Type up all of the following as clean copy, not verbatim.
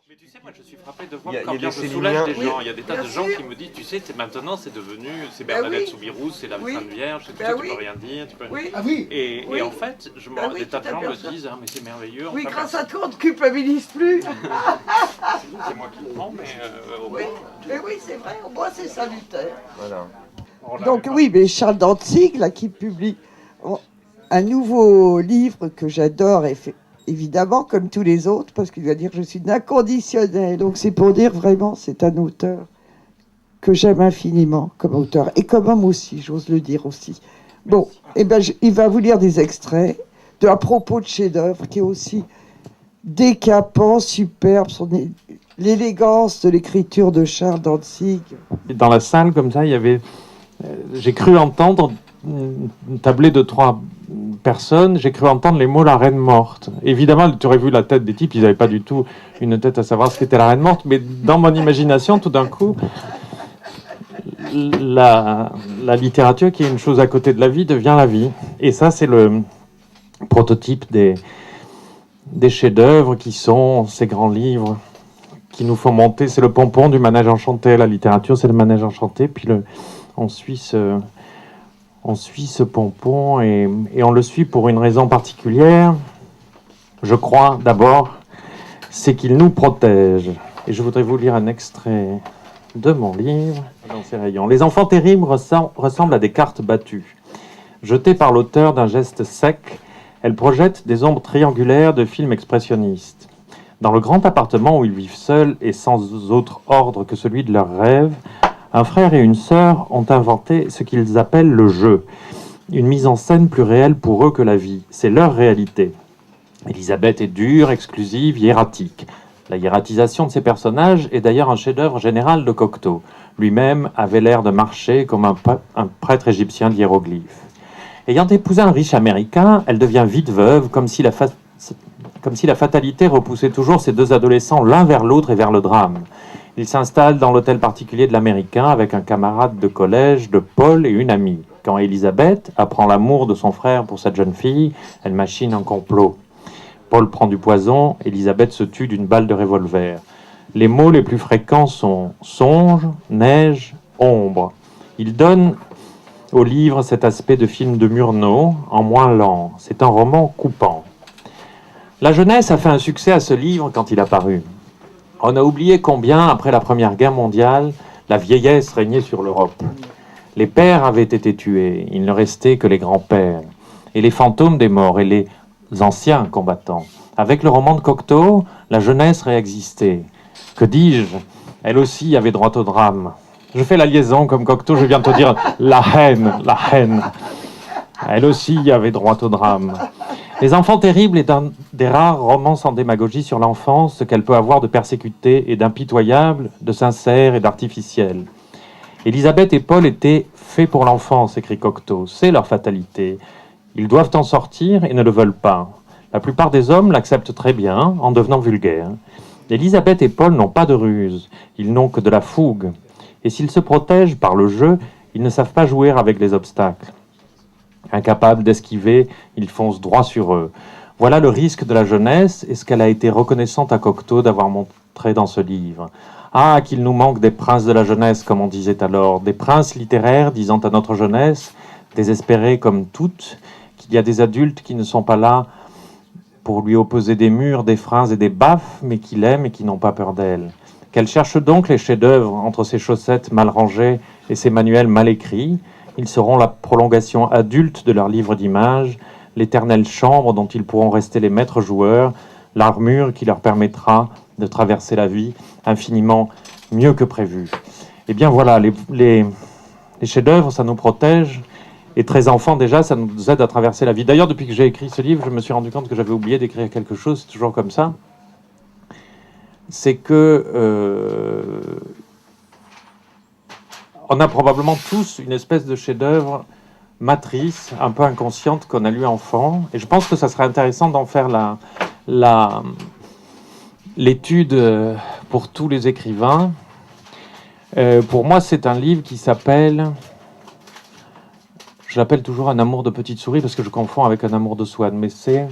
Mais tu sais, moi je suis frappé de voir Il y a combien des je soulage Céliniens. des gens. Oui, Il y a des tas bien de gens sûr. qui me disent, tu sais, maintenant c'est devenu, c'est Ben Bernadette oui. Soubirous, c'est la Oui. Sainte Vierge, tu Ben sais, oui. tu peux rien dire. Tu peux... Oui. Ah oui. Et Oui. en fait, Ben oui, des tas de tout à gens fait me ça. disent, ah mais c'est merveilleux. Oui, enfin, grâce à toi, on ne culpabilise plus. c'est moi qui le prends, mais au Oui, moins, mais oui, c'est vrai, au moins c'est salutaire. Voilà. on l'avait Donc pas. oui, mais Charles Dantzig, là, qui publie un nouveau livre que j'adore, évidemment, comme tous les autres, parce qu'il va dire je suis d'inconditionnel. Donc c'est pour dire vraiment, c'est un auteur que j'aime infiniment comme auteur, et comme homme aussi, j'ose le dire aussi. Bon, eh ben, il va vous lire des extraits à propos de chef-d'œuvre, qui est aussi décapant, superbe, l'élégance de l'écriture de Charles Dantzig. Dans la salle, comme ça, il y avait... j'ai cru entendre une tablée de 3 personnes, j'ai cru entendre les mots « la reine morte ». Évidemment, tu aurais vu la tête des types, ils n'avaient pas du tout une tête à savoir ce qu'était la reine morte, mais dans mon imagination, tout d'un coup, la littérature, qui est une chose à côté de la vie, devient la vie. Et ça, c'est le prototype des chefs-d'œuvre qui sont ces grands livres qui nous font monter. C'est le pompon du manège enchanté. La littérature, c'est le manège enchanté. Puis on suit ce pompon et on le suit pour une raison particulière. Je crois d'abord, c'est qu'il nous protège. Et je voudrais vous lire un extrait de mon livre dans ces rayons. Les enfants terribles ressemblent à des cartes battues. Jetées par l'auteur d'un geste sec, elles projettent des ombres triangulaires de films expressionnistes. Dans le grand appartement où ils vivent seuls et sans autre ordre que celui de leurs rêves, un frère et une sœur ont inventé ce qu'ils appellent le jeu, une mise en scène plus réelle pour eux que la vie. C'est leur réalité. Elisabeth est dure, exclusive, hiératique. La hiératisation de ses personnages est d'ailleurs un chef-d'œuvre général de Cocteau. Lui-même avait l'air de marcher comme un prêtre égyptien d'hiéroglyphes. Ayant épousé un riche américain, elle devient vite veuve, comme si la fatalité repoussait toujours ces deux adolescents l'un vers l'autre et vers le drame. Il s'installe dans l'hôtel particulier de l'Américain avec un camarade de collège de Paul et une amie. Quand Elisabeth apprend l'amour de son frère pour cette jeune fille, elle machine un complot. Paul prend du poison, Elisabeth se tue d'une balle de revolver. Les mots les plus fréquents sont songe, neige, ombre. Il donne au livre cet aspect de film de Murnau, en moins lent. C'est un roman coupant. La jeunesse a fait un succès à ce livre quand il a paru. On a oublié combien, après la Première Guerre mondiale, la vieillesse régnait sur l'Europe. Les pères avaient été tués, il ne restait que les grands-pères, et les fantômes des morts, et les anciens combattants. Avec le roman de Cocteau, la jeunesse réexistait. Que dis-je? Elle aussi avait droit au drame. Je fais la liaison comme Cocteau, je viens de te dire la haine. Elle aussi avait droit au drame. Les enfants terribles est un des rares romans sans démagogie sur l'enfance, ce qu'elle peut avoir de persécuté et d'impitoyable, de sincère et d'artificiel. Elisabeth et Paul étaient faits pour l'enfance, écrit Cocteau. C'est leur fatalité. Ils doivent en sortir et ne le veulent pas. La plupart des hommes l'acceptent très bien, en devenant vulgaires. Elisabeth et Paul n'ont pas de ruse, ils n'ont que de la fougue. Et s'ils se protègent par le jeu, ils ne savent pas jouer avec les obstacles. Incapables d'esquiver, ils foncent droit sur eux. Voilà le risque de la jeunesse et ce qu'elle a été reconnaissante à Cocteau d'avoir montré dans ce livre. Ah, qu'il nous manque des princes de la jeunesse, comme on disait alors, des princes littéraires disant à notre jeunesse, désespérée comme toutes, qu'il y a des adultes qui ne sont pas là pour lui opposer des murs, des freins et des baffes, mais qui l'aiment et qui n'ont pas peur d'elle. Qu'elle cherche donc les chefs-d'œuvre entre ses chaussettes mal rangées et ses manuels mal écrits. Ils seront la prolongation adulte de leur livre d'images, l'éternelle chambre dont ils pourront rester les maîtres joueurs, l'armure qui leur permettra de traverser la vie infiniment mieux que prévu. Eh bien voilà, les chefs-d'œuvre, ça nous protège. Et très enfant déjà, ça nous aide à traverser la vie. D'ailleurs, depuis que j'ai écrit ce livre, je me suis rendu compte que j'avais oublié d'écrire quelque chose, c'est toujours comme ça. C'est que on a probablement tous une espèce de chef-d'œuvre matrice, un peu inconsciente qu'on a lu enfant. Et je pense que ça serait intéressant d'en faire l'étude pour tous les écrivains. Pour moi, c'est un livre qui s'appelle... Je l'appelle toujours Un amour de petite souris parce que je confonds avec Un amour de Swann. Mais c'est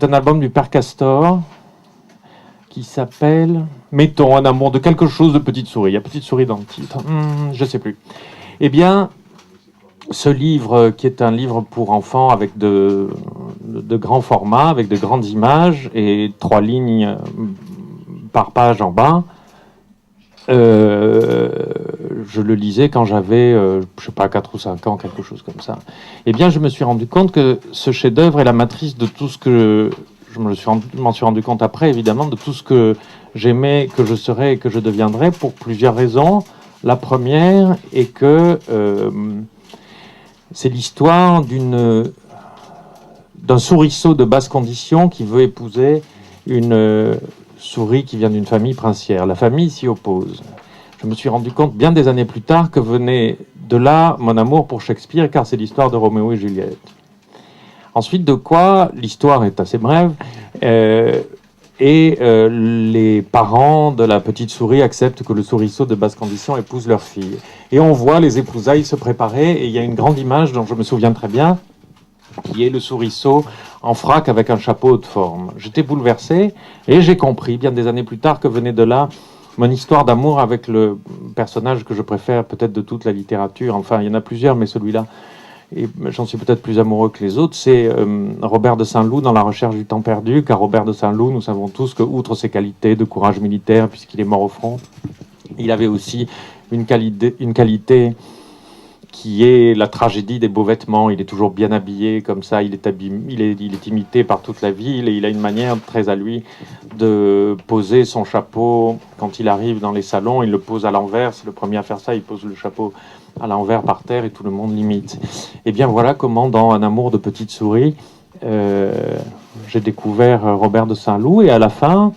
un album du Père Castor. qui s'appelle, mettons, Un amour de quelque chose de Petite Souris. Il y a Petite Souris dans le titre, je ne sais plus. Eh bien, ce livre, qui est un livre pour enfants avec de grands formats, avec de grandes images et 3 lignes par page en bas, je le lisais quand j'avais, je sais pas, 4 ou 5 ans, quelque chose comme ça. Eh bien, je me suis rendu compte que ce chef-d'œuvre est la matrice de tout ce que m'en suis rendu compte après, évidemment, de tout ce que j'aimais, que je serais et que je deviendrais, pour plusieurs raisons. La première est que c'est l'histoire d'un souriceau de basse condition qui veut épouser une souris qui vient d'une famille princière. La famille s'y oppose. Je me suis rendu compte bien des années plus tard que venait de là mon amour pour Shakespeare, car c'est l'histoire de Roméo et Juliette. Ensuite, de quoi, l'histoire est assez brève, les parents de la petite souris acceptent que le souriceau de basse condition épouse leur fille. Et on voit les épousailles se préparer, et il y a une grande image dont je me souviens très bien, qui est le souriceau en frac avec un chapeau de forme. J'étais bouleversé, et j'ai compris, bien des années plus tard, que venait de là mon histoire d'amour avec le personnage que je préfère peut-être de toute la littérature. Enfin, il y en a plusieurs, mais celui-là, et j'en suis peut-être plus amoureux que les autres, c'est Robert de Saint-Loup dans La recherche du temps perdu, car Robert de Saint-Loup, nous savons tous que, outre ses qualités de courage militaire, puisqu'il est mort au front, il avait aussi une qualité qui est la tragédie des beaux vêtements. Il est toujours bien habillé, comme ça, il est imité par toute la ville, et il a une manière très à lui de poser son chapeau quand il arrive dans les salons. Il le pose à l'envers, c'est le premier à faire ça, il pose le chapeau à l'envers par terre et tout le monde l'imite. Et bien voilà comment, dans Un amour de petite souris, j'ai découvert Robert de Saint-Loup, et à la fin,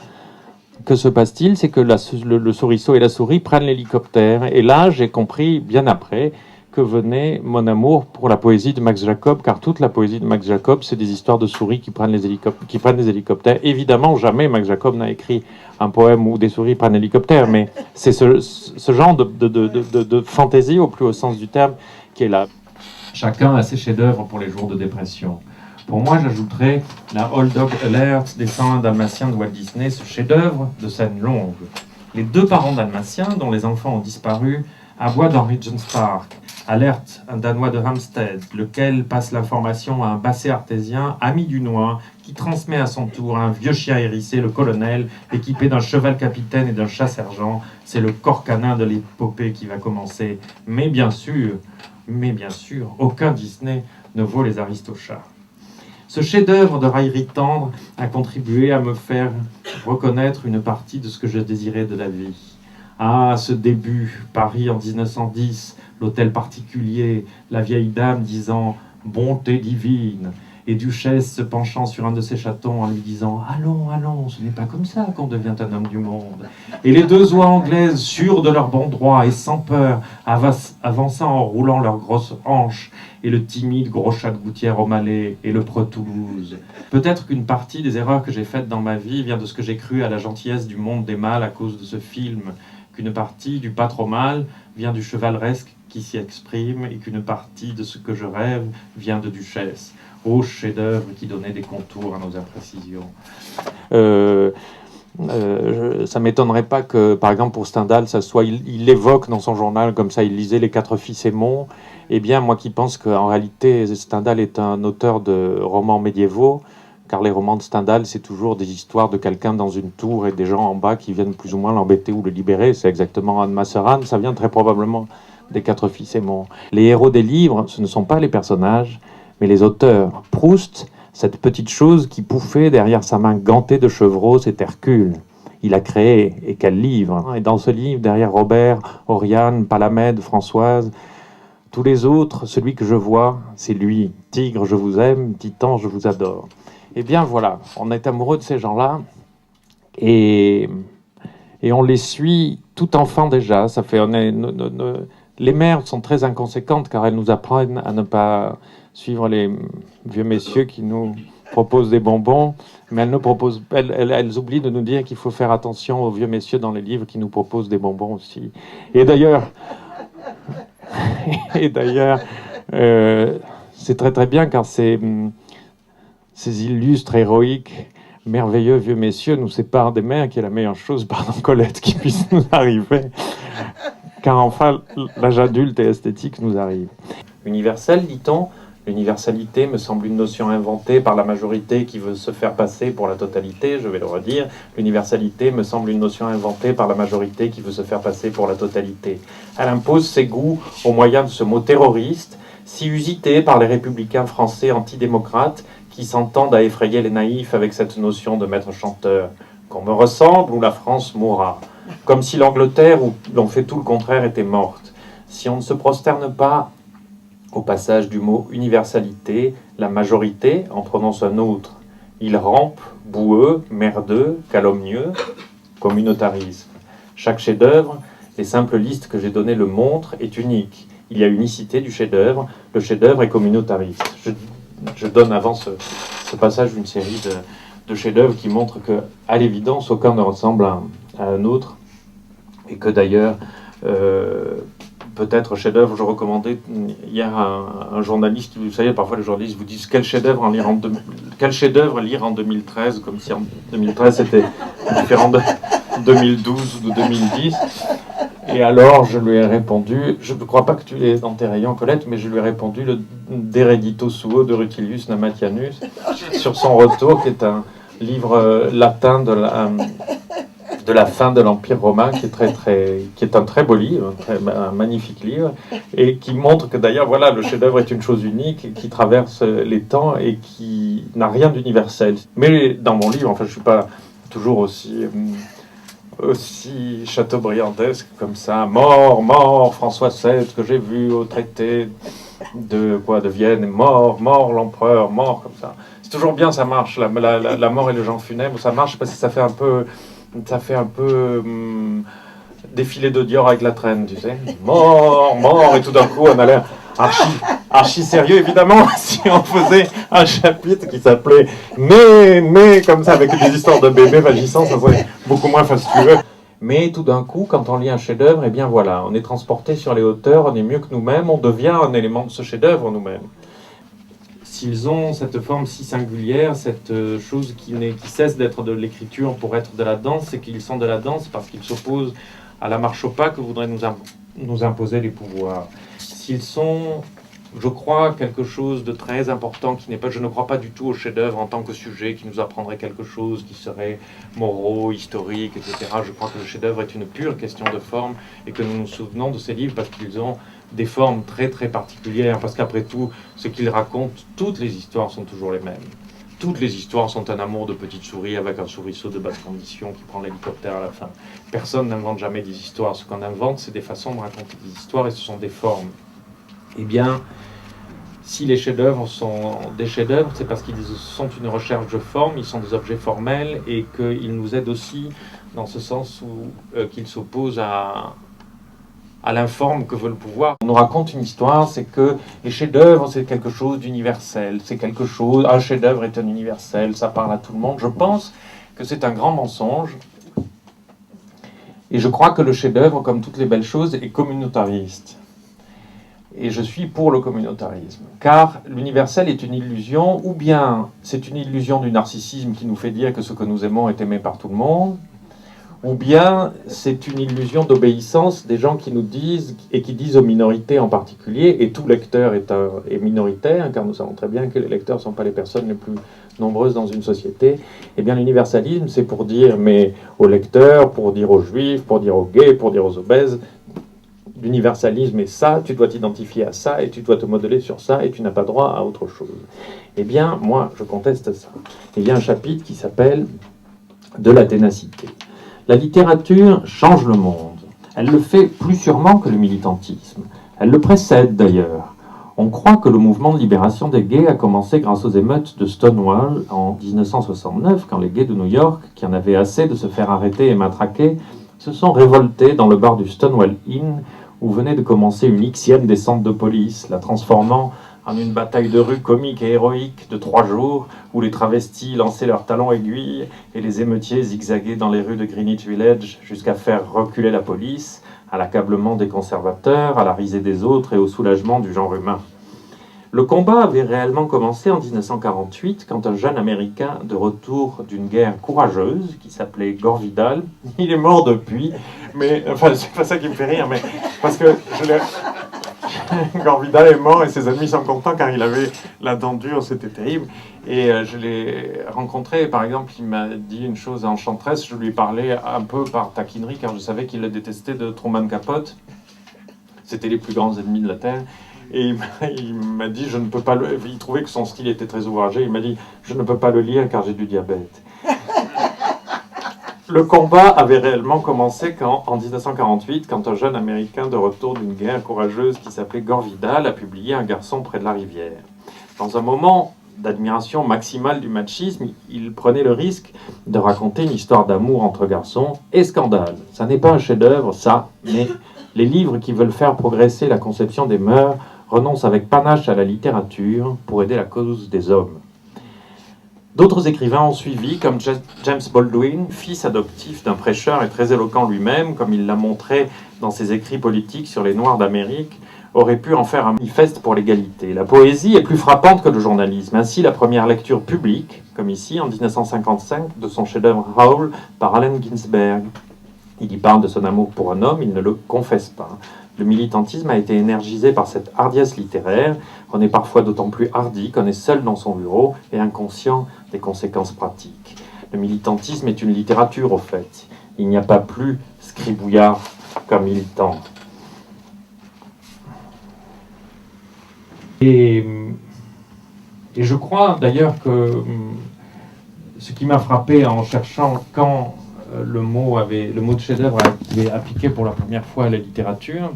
que se passe-t-il? C'est que le souriceau et la souris prennent l'hélicoptère, et là j'ai compris, bien après, que venait mon amour pour la poésie de Max Jacob, car toute la poésie de Max Jacob, c'est des histoires de souris qui prennent les hélicoptères. Évidemment, jamais Max Jacob n'a écrit un poème où des souris prennent l'hélicoptère, mais c'est ce genre de fantaisie, au plus haut sens du terme, qui est là. Chacun a ses chefs-d'œuvre pour les jours de dépression. Pour moi, j'ajouterais la Hold Dog Alert des 101 Dalmatiens de Walt Disney, ce chef-d'œuvre de scène longue. Les 2 parents dalmatiens, dont les enfants ont disparu, aboient dans Regent's Park. Alerte, un Danois de Hampstead, lequel passe l'information à un basset artésien, ami du noir, qui transmet à son tour à un vieux chien hérissé, le colonel, équipé d'un cheval capitaine et d'un chat sergent. C'est le corps canin de l'épopée qui va commencer. Mais bien sûr, aucun Disney ne vaut les Aristochats. Ce chef-d'œuvre de raillerie tendre a contribué à me faire reconnaître une partie de ce que je désirais de la vie. Ah, ce début, Paris en 1910, l'hôtel particulier, la vieille dame disant « bonté divine », et Duchesse se penchant sur un de ses chatons en lui disant « allons, allons, ce n'est pas comme ça qu'on devient un homme du monde », et les 2 oies anglaises, sûres de leur bon droit et sans peur, avançant en roulant leurs grosses hanches, et le timide gros chat de gouttière au Malais, et le preux Toulouse. Peut-être qu'une partie des erreurs que j'ai faites dans ma vie vient de ce que j'ai cru à la gentillesse du monde des mâles à cause de ce film, qu'une partie du pas trop mal vient du chevaleresque qui s'y exprime, et qu'une partie de ce que je rêve vient de Duchesse, ô chef-d'œuvre qui donnait des contours à nos imprécisions. Ça m'étonnerait pas que, par exemple, pour Stendhal, ça soit, il l'évoque dans son journal, comme ça, il lisait Les 4 fils Aymon. Eh bien, moi qui pense qu'en réalité, Stendhal est un auteur de romans médiévaux, car les romans de Stendhal, c'est toujours des histoires de quelqu'un dans une tour et des gens en bas qui viennent plus ou moins l'embêter ou le libérer. C'est exactement Anne Masseran, ça vient très probablement des 4 fils Aymon. Les héros des livres, ce ne sont pas les personnages, mais les auteurs. Proust, cette petite chose qui pouffait derrière sa main gantée de chevreau, c'est Hercule. Il a créé, et quel livre! Et dans ce livre, derrière Robert, Oriane, Palamède, Françoise, tous les autres, celui que je vois, c'est lui. Tigre, je vous aime, Titan, je vous adore. Eh bien voilà, on est amoureux de ces gens-là, et on les suit tout enfant déjà. Ça fait, les mères sont très inconséquentes car elles nous apprennent à ne pas suivre les vieux messieurs qui nous proposent des bonbons, mais elles oublient de nous dire qu'il faut faire attention aux vieux messieurs dans les livres qui nous proposent des bonbons aussi. Et d'ailleurs, c'est très très bien car ces illustres héroïques merveilleux vieux messieurs nous séparent des mers, qui est la meilleure chose, pardon Colette, qui puisse nous arriver, car enfin l'âge adulte et esthétique nous arrive. Universel, dit-on. L'universalité me semble une notion inventée par la majorité qui veut se faire passer pour la totalité, je vais le redire. L'universalité me semble une notion inventée par la majorité qui veut se faire passer pour la totalité. Elle impose ses goûts au moyen de ce mot terroriste, si usité par les républicains français antidémocrates qui s'entendent à effrayer les naïfs avec cette notion de maître chanteur. Qu'on me ressemble ou la France mourra. Comme si l'Angleterre, où l'on fait tout le contraire, était morte. Si on ne se prosterne pas au passage du mot universalité, la majorité en prononce un autre. Il rampe, boueux, merdeux, calomnieux, communautarisme. Chaque chef-d'œuvre, les simples listes que j'ai données le montrent, est unique. Il y a unicité du chef-d'œuvre, le chef-d'œuvre est communautariste. Je donne avant ce passage une série de chefs-d'œuvre qui montrent qu'à l'évidence, aucun ne ressemble à un autre, et que d'ailleurs, peut-être chef-d'œuvre, je recommandais hier un journaliste, vous savez, parfois les journalistes vous disent quel chef-d'œuvre lire en 2013, comme si en 2013 c'était différent de 2012 ou de 2010. Et alors je lui ai répondu, je ne crois pas que tu l'aies dans tes rayons, Colette, mais je lui ai répondu le De Reddito Suo de Rutilius Namatianus sur son retour, qui est un livre latin de la fin de l'Empire romain, qui est un très beau livre, un magnifique livre, et qui montre que d'ailleurs, voilà, le chef-d'œuvre est une chose unique, qui traverse les temps et qui n'a rien d'universel. Mais dans mon livre, enfin, je ne suis pas toujours aussi chateaubriandesque comme ça, mort, François VII, que j'ai vu au traité de Vienne, mort, l'empereur, mort, comme ça. C'est toujours bien, ça marche, la mort et le gens funèbre, ça marche parce que ça fait un peu défilé de Dior avec la traîne, tu sais. Mort, et tout d'un coup, on a l'air archi sérieux, évidemment, si on faisait un chapitre qui s'appelait mais comme ça, avec des histoires de bébés vagissants, ça serait beaucoup moins fastueux. Mais tout d'un coup, quand on lit un chef-d'œuvre, eh bien voilà, on est transporté sur les hauteurs, on est mieux que nous-mêmes, on devient un élément de ce chef-d'œuvre nous-mêmes. S'ils ont cette forme si singulière, cette chose qui cesse d'être de l'écriture pour être de la danse, c'est qu'ils sont de la danse parce qu'ils s'opposent à la marche au pas que voudraient nous imposer les pouvoirs. S'ils sont, je crois, quelque chose de très important qui n'est pas, je ne crois pas du tout au chef-d'œuvre en tant que sujet qui nous apprendrait quelque chose qui serait moraux, historique, etc. Je crois que le chef-d'œuvre est une pure question de forme et que nous nous souvenons de ces livres parce qu'ils ont des formes très très particulières, parce qu'après tout, ce qu'ils racontent, toutes les histoires sont toujours les mêmes. Toutes les histoires sont un amour de petite souris avec un souriceau de basse condition qui prend l'hélicoptère à la fin. Personne n'invente jamais des histoires. Ce qu'on invente, c'est des façons de raconter des histoires et ce sont des formes. Eh bien, si les chefs-d'œuvre sont des chefs-d'œuvre, c'est parce qu'ils sont une recherche de forme, ils sont des objets formels et qu'ils nous aident aussi dans ce sens où qu'ils s'opposent à l'informe que veut le pouvoir. On nous raconte une histoire, c'est que les chefs-d'œuvre, c'est quelque chose d'universel, un chef-d'œuvre est un universel, ça parle à tout le monde. Je pense que c'est un grand mensonge, et je crois que le chef-d'œuvre, comme toutes les belles choses, est communautariste. Et je suis pour le communautarisme, car l'universel est une illusion, ou bien c'est une illusion du narcissisme qui nous fait dire que ce que nous aimons est aimé par tout le monde, ou bien c'est une illusion d'obéissance des gens qui nous disent, et qui disent aux minorités en particulier, et tout lecteur est minoritaire, car nous savons très bien que les lecteurs ne sont pas les personnes les plus nombreuses dans une société. Eh bien l'universalisme, c'est pour dire mais aux lecteurs, pour dire aux juifs, pour dire aux gays, pour dire aux obèses, l'universalisme est ça, tu dois t'identifier à ça, et tu dois te modeler sur ça, et tu n'as pas droit à autre chose. Eh bien, moi, je conteste ça. Il y a un chapitre qui s'appelle « De la ténacité ». La littérature change le monde. Elle le fait plus sûrement que le militantisme. Elle le précède d'ailleurs. On croit que le mouvement de libération des gays a commencé grâce aux émeutes de Stonewall en 1969, quand les gays de New York, qui en avaient assez de se faire arrêter et matraquer, se sont révoltés dans le bar du Stonewall Inn, où venait de commencer une Xième descente de police, la transformant en une bataille de rue comique et héroïque de 3 jours, où les travestis lançaient leurs talons aiguilles et les émeutiers zigzaguaient dans les rues de Greenwich Village jusqu'à faire reculer la police, à l'accablement des conservateurs, à la risée des autres et au soulagement du genre humain. Le combat avait réellement commencé en 1948 quand un jeune Américain de retour d'une guerre courageuse qui s'appelait Gore Vidal, il est mort depuis, mais enfin c'est pas ça qui me fait rire, mais parce que Gore Vidal est mort et ses amis sont contents car il avait la dent dure, c'était terrible. Et je l'ai rencontré, par exemple, il m'a dit une chose enchanteresse, je lui parlais un peu par taquinerie car je savais qu'il le détestait de Truman Capote. C'était les plus grands ennemis de la Terre. Et il m'a dit, je ne peux pas le... Il trouvait que son style était très ouvragé. Il m'a dit, je ne peux pas le lire car j'ai du diabète. Le combat avait réellement commencé en 1948, quand un jeune Américain de retour d'une guerre courageuse qui s'appelait Gore Vidal a publié Un garçon près de la rivière. Dans un moment d'admiration maximale du machisme, il prenait le risque de raconter une histoire d'amour entre garçons et scandale. Ça n'est pas un chef-d'œuvre, ça, mais les livres qui veulent faire progresser la conception des mœurs renoncent avec panache à la littérature pour aider la cause des hommes. D'autres écrivains ont suivi, comme James Baldwin, fils adoptif d'un prêcheur et très éloquent lui-même, comme il l'a montré dans ses écrits politiques sur les Noirs d'Amérique, aurait pu en faire un manifeste pour l'égalité. La poésie est plus frappante que le journalisme. Ainsi, la première lecture publique, comme ici, en 1955, de son chef-d'œuvre Howl par Allen Ginsberg. Il y parle de son amour pour un homme, il ne le confesse pas. Le militantisme a été énergisé par cette hardiesse littéraire. On est parfois d'autant plus hardi qu'on est seul dans son bureau et inconscient des conséquences pratiques. Le militantisme est une littérature, au fait. Il n'y a pas plus scribouillard qu'un militant. Et je crois d'ailleurs que ce qui m'a frappé en cherchant quand le mot de chef-d'œuvre a été appliqué pour la première fois à la littérature,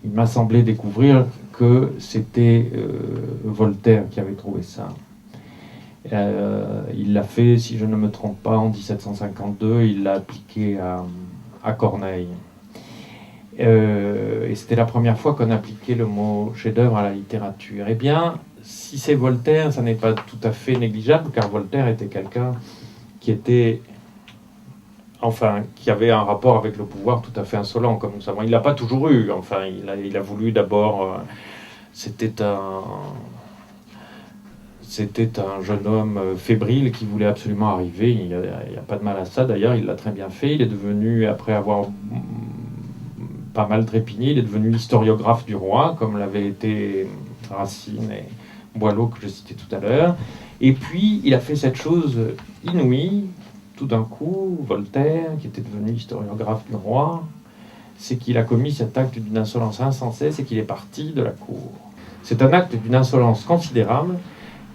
il m'a semblé découvrir que c'était Voltaire qui avait trouvé ça. Il l'a fait, si je ne me trompe pas, en 1752, il l'a appliqué à Corneille. Et c'était la première fois qu'on appliquait le mot chef-d'œuvre à la littérature. Eh bien, si c'est Voltaire, ça n'est pas tout à fait négligeable, car Voltaire était quelqu'un qui avait un rapport avec le pouvoir tout à fait insolent, comme nous savons. Il l'a pas toujours eu. Enfin, il a voulu d'abord. C'était un jeune homme fébrile qui voulait absolument arriver. Il n'y a pas de mal à ça. D'ailleurs, il l'a très bien fait. Il est devenu, après avoir pas mal trépigné, il est devenu historiographe du roi, comme l'avaient été Racine et Boileau, que je citais tout à l'heure. Et puis, il a fait cette chose inouïe. Tout d'un coup, Voltaire, qui était devenu historiographe du roi, c'est qu'il a commis cet acte d'une insolence insensée, c'est qu'il est parti de la cour. C'est un acte d'une insolence considérable,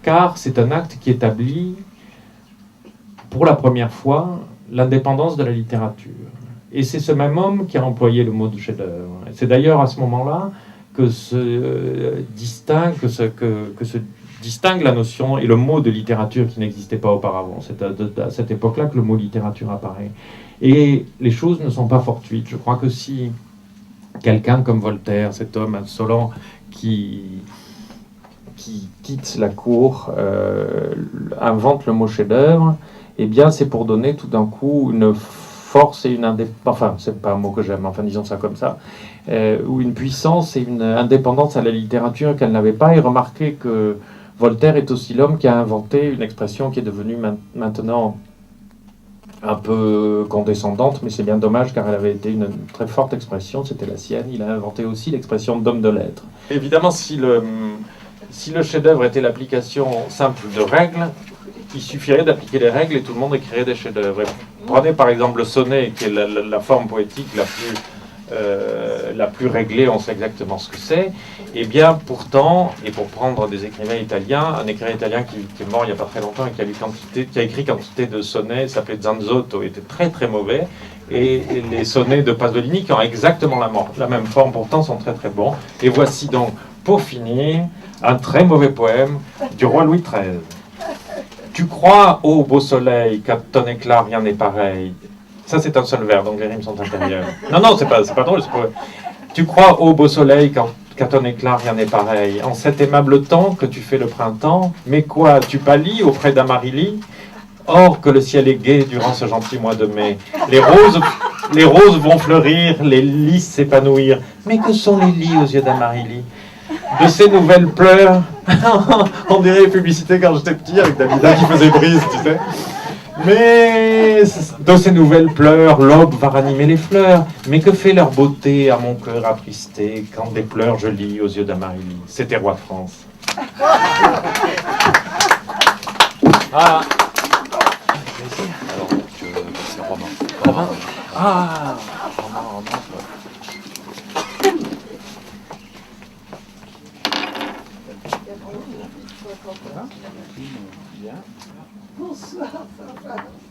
car c'est un acte qui établit, pour la première fois, l'indépendance de la littérature. Et c'est ce même homme qui a employé le mot de chef-d'œuvre. C'est d'ailleurs à ce moment-là que se distingue la notion et le mot de littérature qui n'existait pas auparavant. C'est à cette époque-là que le mot littérature apparaît. Et les choses ne sont pas fortuites. Je crois que si quelqu'un comme Voltaire, cet homme insolent qui quitte la cour, invente le mot chef-d'œuvre, eh bien c'est pour donner tout d'un coup une force et une indépendance, enfin c'est pas un mot que j'aime, enfin disons ça comme ça, ou une puissance et une indépendance à la littérature qu'elle n'avait pas. Et remarquez que Voltaire est aussi l'homme qui a inventé une expression qui est devenue maintenant un peu condescendante, mais c'est bien dommage car elle avait été une très forte expression, c'était la sienne. Il a inventé aussi l'expression d'homme de lettres. Évidemment, si le chef-d'œuvre était l'application simple de règles, il suffirait d'appliquer les règles et tout le monde écrirait des chefs-d'œuvre. Prenez par exemple le sonnet, qui est la forme poétique la plus réglée, on sait exactement ce que c'est. Et bien pourtant, et pour prendre des écrivains italiens, un écrivain italien qui est mort il n'y a pas très longtemps et qui a écrit quantité de sonnets, s'appelait Zanzotto, était très très mauvais. Et les sonnets de Pasolini, qui ont exactement la même forme, pourtant sont très très bons. Et voici donc, pour finir, un très mauvais poème du roi Louis XIII. Tu crois, ô beau soleil, qu'à ton éclat rien n'est pareil. Ça, c'est un seul vers, donc les rimes sont intérieures. Non, c'est pas drôle. Tu crois, ô beau soleil, qu'à ton éclat rien n'est pareil. En cet aimable temps que tu fais le printemps, mais quoi, tu pâlis auprès d'Amarili? Or que le ciel est gai durant ce gentil mois de mai. Les roses vont fleurir, les lys s'épanouir. Mais que sont les lys aux yeux d'Amarili? de ces nouvelles pleurs. On dirait les publicités quand j'étais petit avec Davida qui faisait brise, tu sais. Mais de ces nouvelles pleurs, l'aube va ranimer les fleurs. Mais que fait leur beauté à mon cœur attristé quand des pleurs je lis aux yeux d'Amarélie. C'était Roi de France. Ah. Alors, c'est Romain. Romain. Ah. Romain. Bonsoir.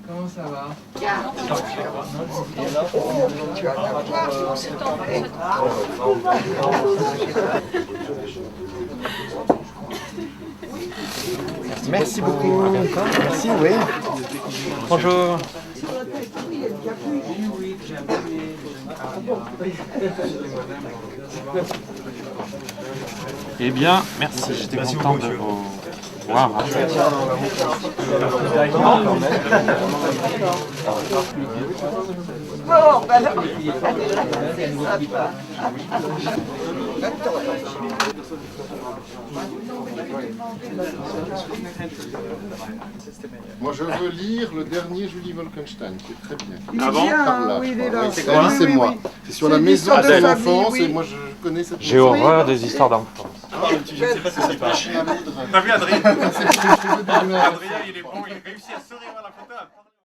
Comment ça va? Merci beaucoup. Merci, oui. Bonjour. Eh bien, merci. J'étais content de vous voir. Bon, ben alors. Moi, je veux lire le dernier Julie Wolkenstein, qui est très bien. Ah bon? Par là, Oui, je il est crois. là. Oui, c'est Alice et moi. C'est sur la C'est maison l'histoire de de son famille, enfance, oui. et moi, je connais cette J'ai maison. horreur des histoires d'enfance. T'as vu Adrien? C'est ce que je faisais de Adrien, il est bon, il réussit à sourire à la photo.